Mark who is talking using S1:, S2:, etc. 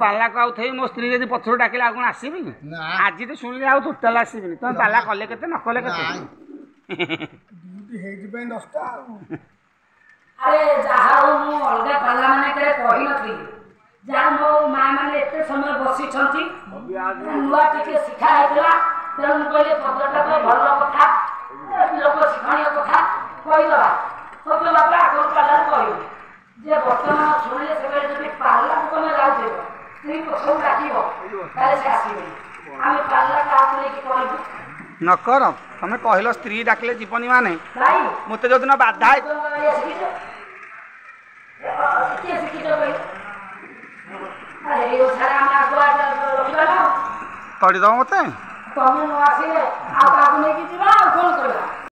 S1: पाला को आउ मो स्त्री यदि पछर डाकिला कौन आसबि आज तो शुणिले आउ टोटाल आसबिनी तुम पाला कले केते न कले केते
S2: ड्यूटी हेजि पे 10 टा
S3: अरे जहा मु अलगा पाला माने करे कहि नथि जा मो मां माने एते समय बसी छंती नुआ टिके सिखा हेतला तेन कहले पत्रटा तो भलो कथा लोक सिखानिया कथा कहि दबा सत्य बाबा को पाला कहि जे वर्तमान शुणिले से जब पाला को में लाउ स्त्री पछर डाकिबो ताले से आसीबे आमे पाला का आपले की कहबो
S1: न कर तमे कहलो स्त्री डाकले जीवनी माने मते जो दिन बाधा तड़ी दो मते
S3: तमे न आसीले आ काबू नै की जीवा कोन करबा